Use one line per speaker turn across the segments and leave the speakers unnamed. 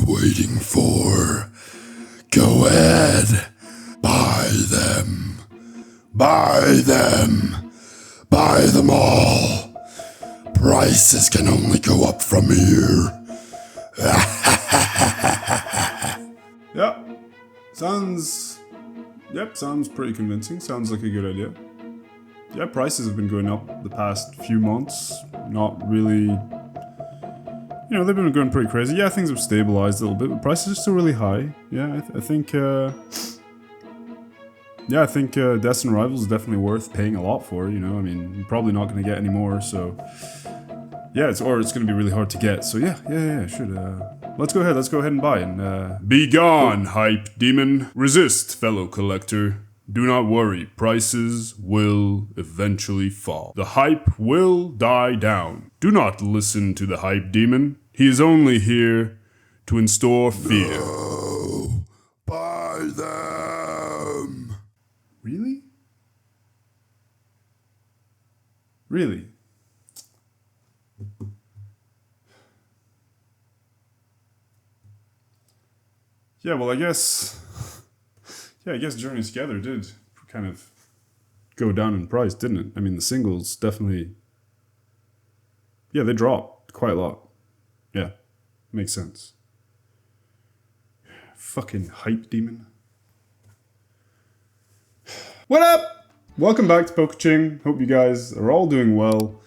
you waiting for? Go ahead. Buy them. Buy them. Buy them all. Prices can only go up from here.
Sounds pretty convincing. Sounds like a good idea. Yeah, prices have been going up the past few months. Not really... they've been going pretty crazy. Yeah, things have stabilized a little bit, but prices are still really high. Yeah, I think Destin Rivals is definitely worth paying a lot for, you're probably not going to get any more, so... Yeah, it's going to be really hard to get, so yeah, should, let's go ahead and buy, and, Be gone, hype demon! Resist, fellow collector. Do not worry, prices will eventually fall. The hype will die down. Do not listen to the hype demon. He is only here to instill fear.
No. Buy them.
Really? Really? Yeah, well, I guess Journey Together did kind of go down in price, didn't it? I mean, the singles definitely... Yeah, they dropped quite a lot. Yeah, makes sense. Fucking hype demon. What up? Welcome back to Pokaching. Hope you guys are all doing well.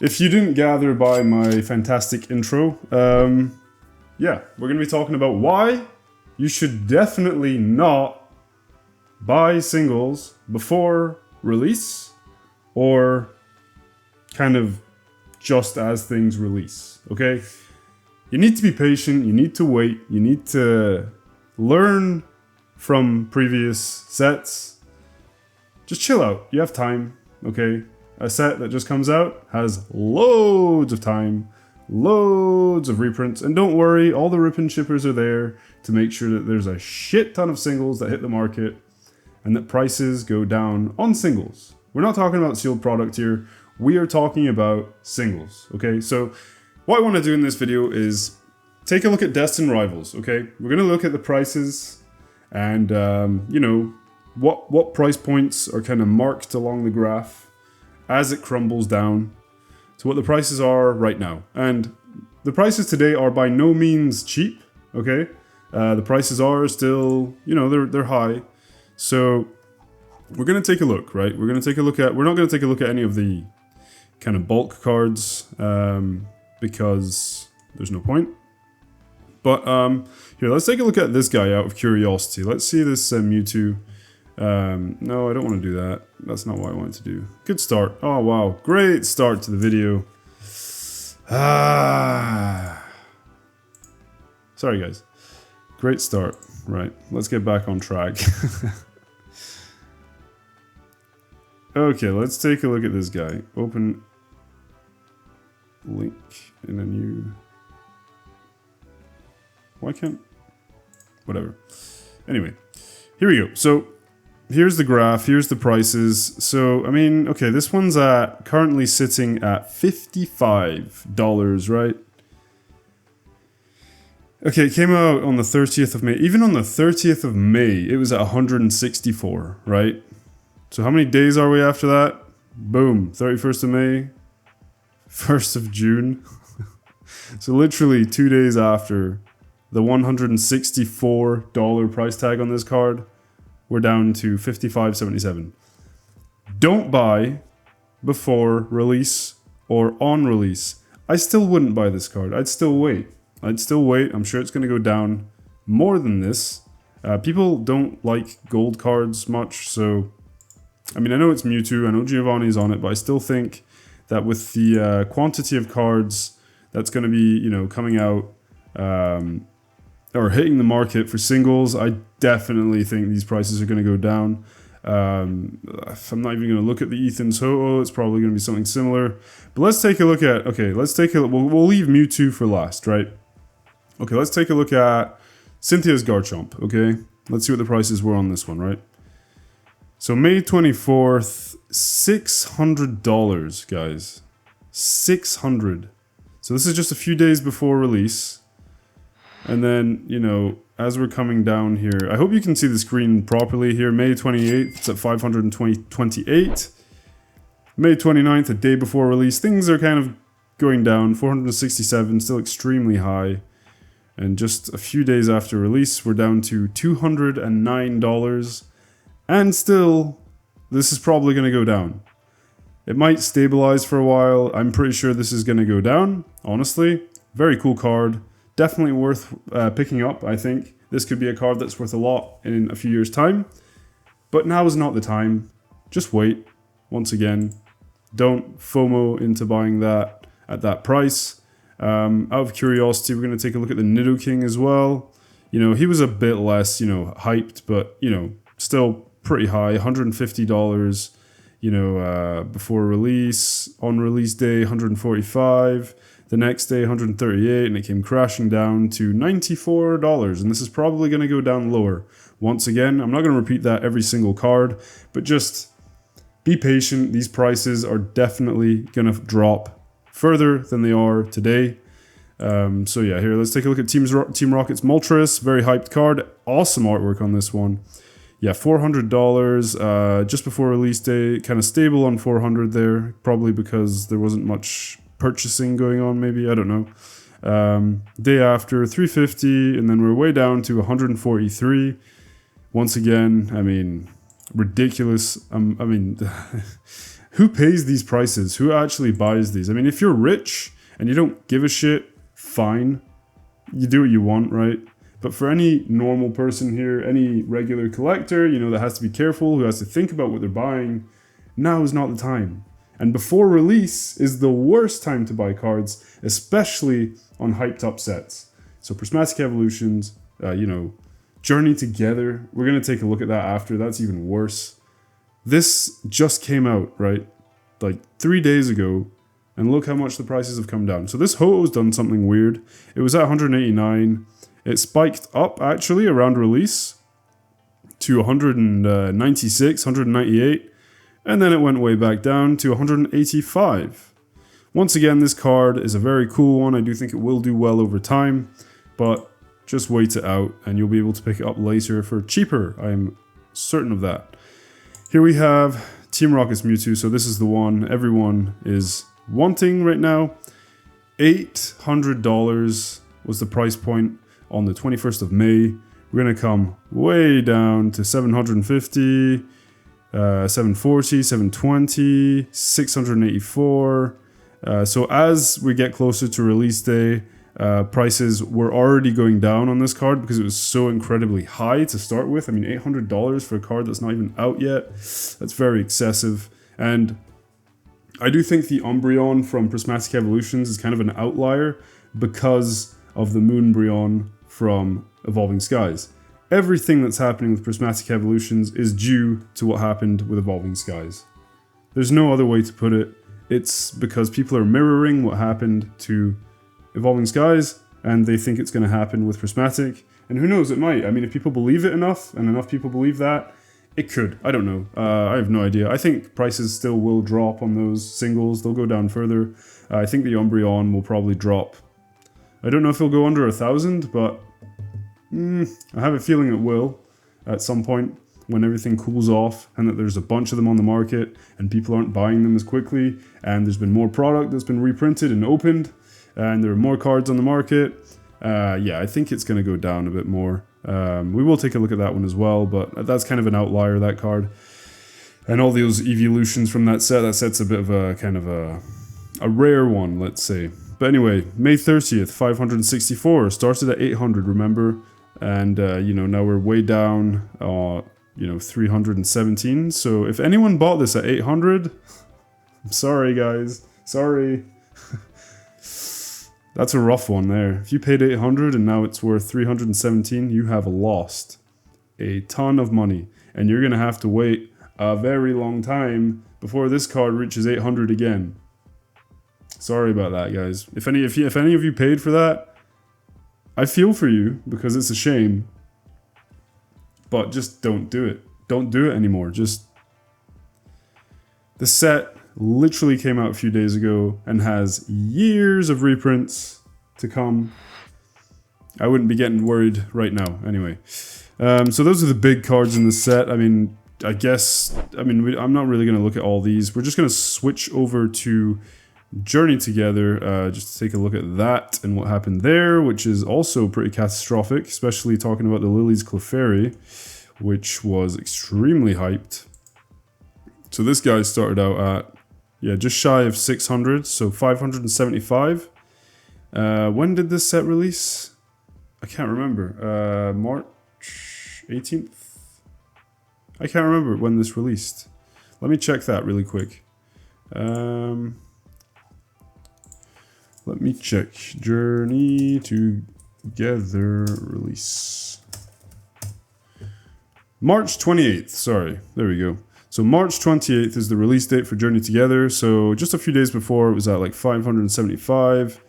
If you didn't gather by my fantastic intro, yeah, we're going to be talking about why you should definitely not buy singles before release, or kind of just as things release, okay? You need to be patient, you need to wait, you need to learn from previous sets. Just chill out, you have time, okay? A set that just comes out has loads of time, loads of reprints, and don't worry, all the rip and shippers are there to make sure that there's a shit ton of singles that hit the market and that prices go down on singles. We're not talking about sealed product here, we are talking about singles, okay? So what I want to do in this video is take a look at Destin Rivals, okay? We're going to look at the prices and, what price points are kind of marked along the graph as it crumbles down to what the prices are right now. And the prices today are by no means cheap, okay? The prices are still, they're high. So we're going to take a look, right? We're not going to take a look at any of the kind of bulk cards because there's no point. But here, let's take a look at this guy out of curiosity. Let's see this Mewtwo. No, I don't want to do that. That's not what I wanted to do. Good start. Oh, wow. Great start to the video. Sorry, guys. Great start. Right. Let's get back on track. Okay, let's take a look at this guy. Open link in a new... Why can't... Whatever. Anyway, here we go. So, here's the graph, here's the prices. So, I mean, okay, this one's currently sitting at $55, right? Okay, it came out on the 30th of May. Even on the 30th of May, it was at 164, right? So how many days are we after that? Boom, 31st of May, 1st of June. So literally 2 days after the $164 price tag on this card, we're down to $55.77. Don't buy before release or on release. I still wouldn't buy this card. I'd still wait. I'm sure it's going to go down more than this. People don't like gold cards much, so... I mean, I know it's Mewtwo, I know Giovanni's on it, but I still think that with the quantity of cards that's going to be, coming out or hitting the market for singles, I definitely think these prices are going to go down. I'm not even going to look at the Ethan's Ho-Oh, it's probably going to be something similar. But let's take a look at, we'll leave Mewtwo for last, right? Okay, let's take a look at Cynthia's Garchomp, okay? Let's see what the prices were on this one, right? So May 24th, $600, guys. $600. So this is just a few days before release. And then, you know, as we're coming down here, I hope you can see the screen properly here. May 28th, it's at 528. May 29th, a day before release, things are kind of going down. 467, still extremely high. And just a few days after release, we're down to $209. And still, this is probably going to go down. It might stabilize for a while. I'm pretty sure this is going to go down, honestly. Very cool card. Definitely worth picking up, I think. This could be a card that's worth a lot in a few years' time. But now is not the time. Just wait. Once again, don't FOMO into buying that at that price. Out of curiosity, we're going to take a look at the Nidoking as well. You know, he was a bit less, you know, hyped, but, you know, still pretty high. $150, you know, before release. On release day, $145. The next day, $138, and it came crashing down to $94. And this is probably going to go down lower. Once again, I'm not going to repeat that every single card, but just be patient. These prices are definitely going to drop further than they are today. So yeah, here, let's take a look at Team Rocket's Moltres. Very hyped card. Awesome artwork on this one. Yeah, $400 just before release day. Kind of stable on 400 there, probably because there wasn't much purchasing going on, maybe, I don't know. Day after, 350, and then we're way down to 143. Once again, I mean, ridiculous. I mean, who pays these prices? Who actually buys these? I mean, if you're rich and you don't give a shit, fine. You do what you want, right? But for any normal person here, any regular collector, you know, that has to be careful, who has to think about what they're buying, now is not the time. And before release is the worst time to buy cards, especially on hyped up sets. So Prismatic Evolutions, you know, Journey Together, we're going to take a look at that after. That's even worse. This just came out, right? Like 3 days ago, and look how much the prices have come down. So this Hoto's done something weird. It was at 189. It spiked up, actually, around release to 196, 198. And then it went way back down to 185. Once again, this card is a very cool one. I do think it will do well over time, but just wait it out and you'll be able to pick it up later for cheaper. I am certain of that. Here we have Team Rocket's Mewtwo. So this is the one everyone is wanting right now. $800 was the price point on the 21st of May. We're going to come way down to 750. 740, 720, 684. So as we get closer to release day, prices were already going down on this card because it was so incredibly high to start with. I mean, $800 for a card that's not even out yet. That's very excessive. And I do think the Umbreon from Prismatic Evolutions is kind of an outlier because of the Moonbreon from Evolving Skies. Everything that's happening with Prismatic Evolutions is due to what happened with Evolving Skies. There's no other way to put it. It's because people are mirroring what happened to Evolving Skies, and they think it's going to happen with Prismatic. And who knows, it might. I mean, if people believe it enough, and enough people believe that, it could. I don't know. I have no idea. I think prices still will drop on those singles. They'll go down further. I think the Umbreon will probably drop. I don't know if it'll go under 1,000, but I have a feeling it will at some point when everything cools off and that there's a bunch of them on the market and people aren't buying them as quickly and there's been more product that's been reprinted and opened and there are more cards on the market. Yeah, I think it's going to go down a bit more. We will take a look at that one as well, but that's kind of an outlier, that card. And all those evolutions from that set's a bit of a kind of a rare one, let's say. But anyway, May 30th, 564, started at 800, remember? And, you know, now we're way down, you know, 317. So if anyone bought this at 800, I'm sorry, guys. Sorry. That's a rough one there. If you paid 800 and now it's worth 317, you have lost a ton of money. And you're going to have to wait a very long time before this card reaches 800 again. Sorry about that, guys. If any of you paid for that, I feel for you because it's a shame. But just don't do it. Don't do it anymore. Just... The set literally came out a few days ago and has years of reprints to come. I wouldn't be getting worried right now, anyway. So those are the big cards in the set. I mean, I guess, I'm not really going to look at all these. We're just going to switch over to Journey Together, just to take a look at that and what happened there, which is also pretty catastrophic, especially talking about the Lilies Clefairy, which was extremely hyped. So this guy started out at, yeah, just shy of 600, so 575. When did this set release? I can't remember. March 18th? I can't remember when this released. Let me check that really quick. Let me check. Journey Together release. March 28th, sorry. There we go. So March 28th is the release date for Journey Together. So just a few days before, it was at like 575.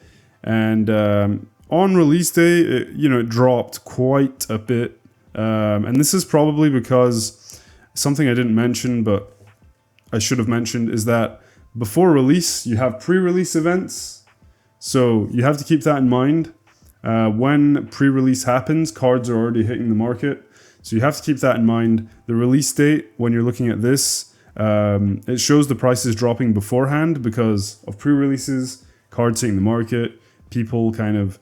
And on release day, it dropped quite a bit. And this is probably because something I didn't mention, but I should have mentioned, is that before release, you have pre-release events. So you have to keep that in mind. When pre-release happens, cards are already hitting the market. So you have to keep that in mind. The release date, when you're looking at this, it shows the prices dropping beforehand because of pre-releases, cards hitting the market, people kind of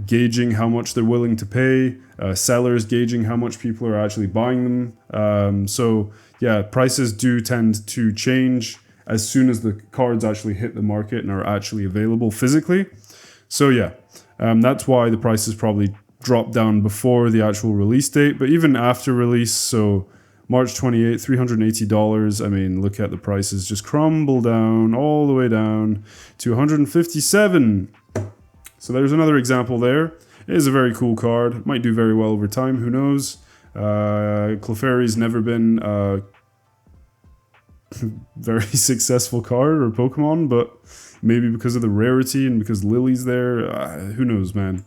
gauging how much they're willing to pay, sellers gauging how much people are actually buying them. So yeah, prices do tend to change as soon as the cards actually hit the market and are actually available physically. So yeah, that's why the prices probably drop down before the actual release date, but even after release, so March 28th, $380. I mean, look at the prices just crumble down all the way down to $157. So there's another example there. It is a very cool card. Might do very well over time, who knows. Clefairy's never been a very successful card or Pokemon, but maybe because of the rarity and because Lily's there, who knows, man.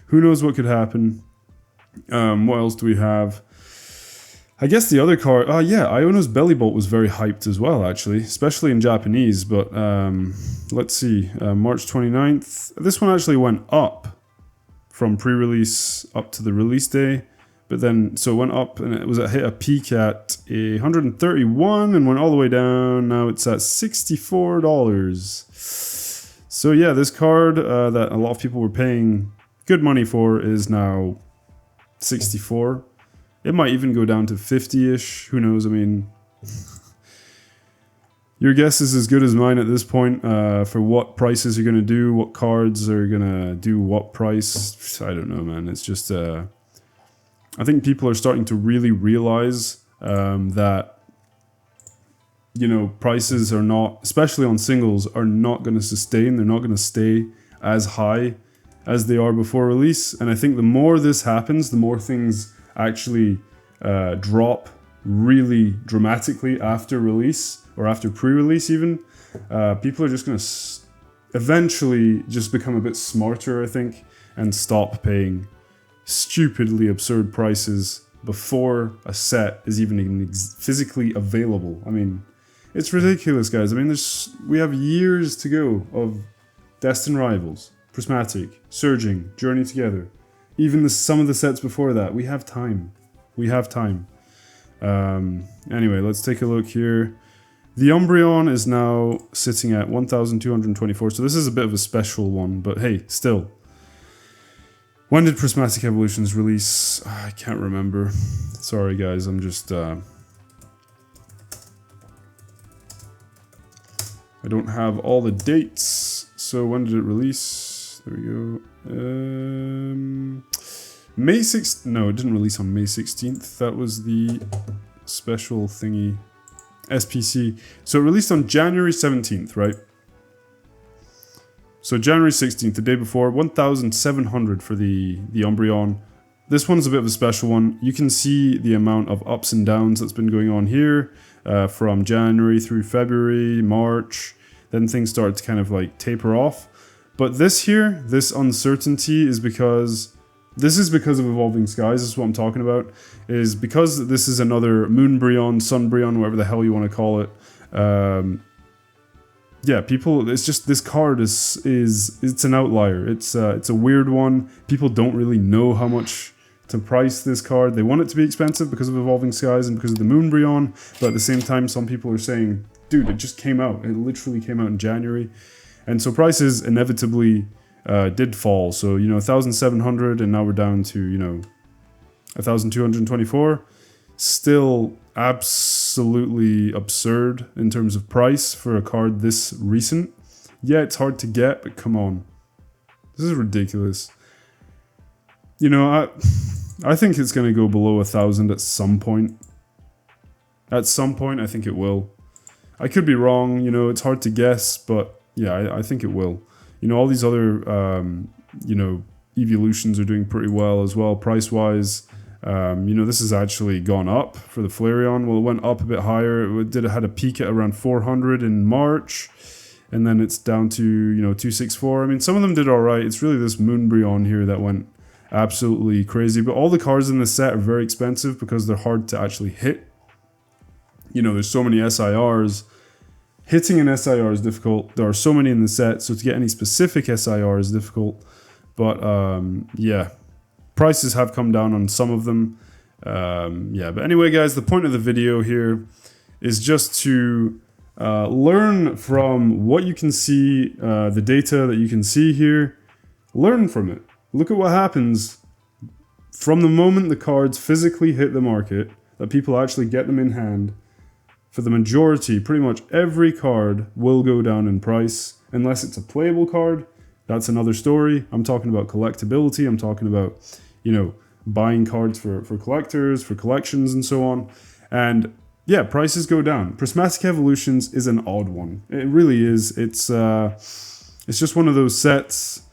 Who knows what could happen. What else do we have? I guess the other card... yeah, Iono's Bellybolt was very hyped as well, actually. Especially in Japanese, but let's see. March 29th. This one actually went up from pre-release up to the release day. But then, so it went up and it was hit a peak at 131 and went all the way down. Now it's at $64. So yeah, this card that a lot of people were paying good money for is now 64. It might even go down to 50-ish. Who knows? I mean, your guess is as good as mine at this point for what prices are going to do, what cards are going to do what price. I don't know, man. It's just... I think people are starting to really realize that, prices are not, especially on singles, are not going to sustain. They're not going to stay as high as they are before release. And I think the more this happens, the more things actually drop really dramatically after release or after pre-release even. People are just going to eventually just become a bit smarter, I think, and stop paying stupidly absurd prices before a set is even physically available. I mean, it's ridiculous, guys. I mean, we have years to go of Destined Rivals, Prismatic, Surging, Journey Together. Even some of the sets before that. We have time. We have time. Anyway, let's take a look here. The Umbreon is now sitting at 1,224, so this is a bit of a special one, but hey, still. When did Prismatic Evolutions release? I can't remember. Sorry guys, I'm just... I don't have all the dates. So when did it release? There we go. May 6th... No, it didn't release on May 16th. That was the special thingy. SPC. So it released on January 17th, right? So January 16th, the day before, 1,700 for the Umbreon. This one's a bit of a special one. You can see the amount of ups and downs that's been going on here from January through February, March. Then things start to kind of like taper off. But this here, this uncertainty is because... This is because of Evolving Skies, this is what I'm talking about. Is because this is another Moonbreon, Sunbreon, whatever the hell you want to call it. yeah, people, it's just, this card is it's an outlier. It's a weird one. People don't really know how much to price this card. They want it to be expensive because of Evolving Skies and because of the Moonbryon, but at the same time, some people are saying, dude, it just came out. It literally came out in January. And so prices inevitably did fall. So, you know, 1,700 and now we're down to, you know, 1,224. Still absolutely absurd in terms of price for a card this recent. Yeah, it's hard to get, but come on. This is ridiculous. You know, I think it's going to go below 1,000 at some point. At some point, I think it will. I could be wrong, you know, it's hard to guess, but yeah, I think it will. You know, all these other, you know, evolutions are doing pretty well as well, price-wise. You know, this has actually gone up for the Flareon. Well, it went up a bit higher. It had a peak at around 400 in March, and then it's down to, you know, 264. I mean, some of them did all right. It's really this Moonbryon here that went absolutely crazy. But all the cards in this set are very expensive because they're hard to actually hit. You know, there's so many SIRs. Hitting an SIR is difficult. There are so many in the set, so to get any specific SIR is difficult. But, yeah. Prices have come down on some of them. Yeah, but anyway, guys, the point of the video here is just to learn from what you can see, the data that you can see here. Learn from it. Look at what happens from the moment the cards physically hit the market, that people actually get them in hand. For the majority, pretty much every card will go down in price, unless it's a playable card. That's another story. I'm talking about collectability. I'm talking about, you know, buying cards for collectors, for collections, and so on. And yeah, prices go down. Prismatic Evolutions is an odd one. It really is. It's just one of those sets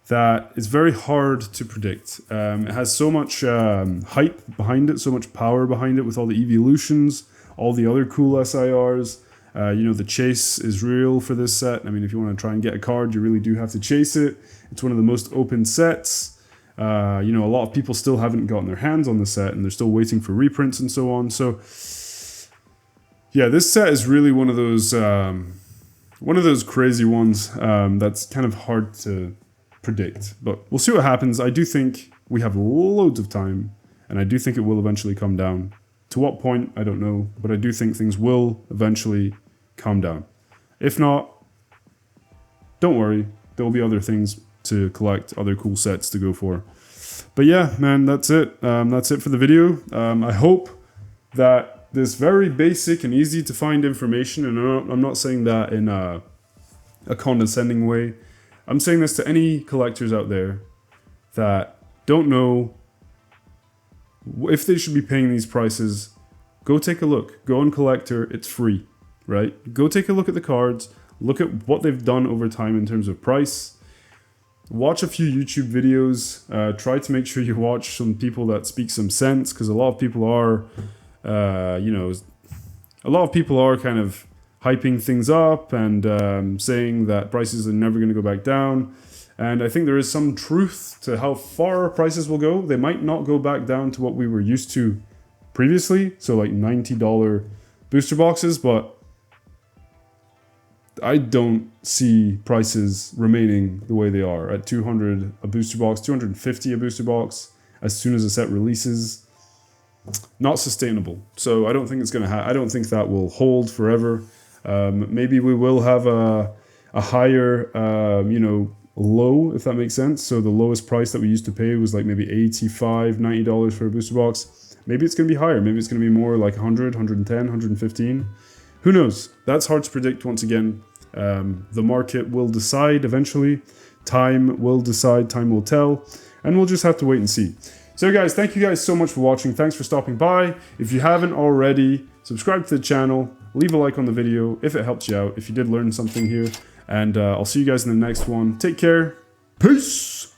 that is very hard to predict. It has so much hype behind it, so much power behind it with all the evolutions, all the other cool SIRs. You know, the chase is real for this set. I mean, if you want to try and get a card, you really do have to chase it. It's one of the most open sets. You know, a lot of people still haven't gotten their hands on the set and they're still waiting for reprints and so on. So, yeah, this set is really one of those crazy ones that's kind of hard to predict. But we'll see what happens. I do think we have loads of time, and I do think it will eventually come down. To what point, I don't know, but I do think things will eventually calm down. If not, don't worry, there will be other things to collect, other cool sets to go for. But yeah, man, that's it. That's it for the video. I hope that this very basic and easy to find information, and I'm not saying that in a condescending way. I'm saying this to any collectors out there that don't know if they should be paying these prices. Go take a look. Go on Collector. It's free, right? Go take a look at the cards. Look at what they've done over time in terms of price. Watch a few YouTube videos. Try to make sure you watch some people that speak some sense, because a lot of people are, you know, a lot of people are kind of hyping things up and saying that prices are never going to go back down. And I think there is some truth to how far prices will go. They might not go back down to what we were used to previously, so like $90 booster boxes, but I don't see prices remaining the way they are at 200 a booster box, 250 a booster box as soon as a set releases. Not sustainable. So I don't think it's going to I don't think that will hold forever. Maybe we will have a higher, you know, low, if that makes sense. So the lowest price that we used to pay was like maybe $85, $90 for a booster box. Maybe it's going to be higher. Maybe it's going to be more like 100, 110, 115. Who knows? That's hard to predict once again. The market will decide eventually. Time will decide. Time will tell. And we'll just have to wait and see. So guys, thank you guys so much for watching. Thanks for stopping by. If you haven't already, subscribe to the channel. Leave a like on the video if it helps you out. If you did learn something here. And I'll see you guys in the next one. Take care. Peace!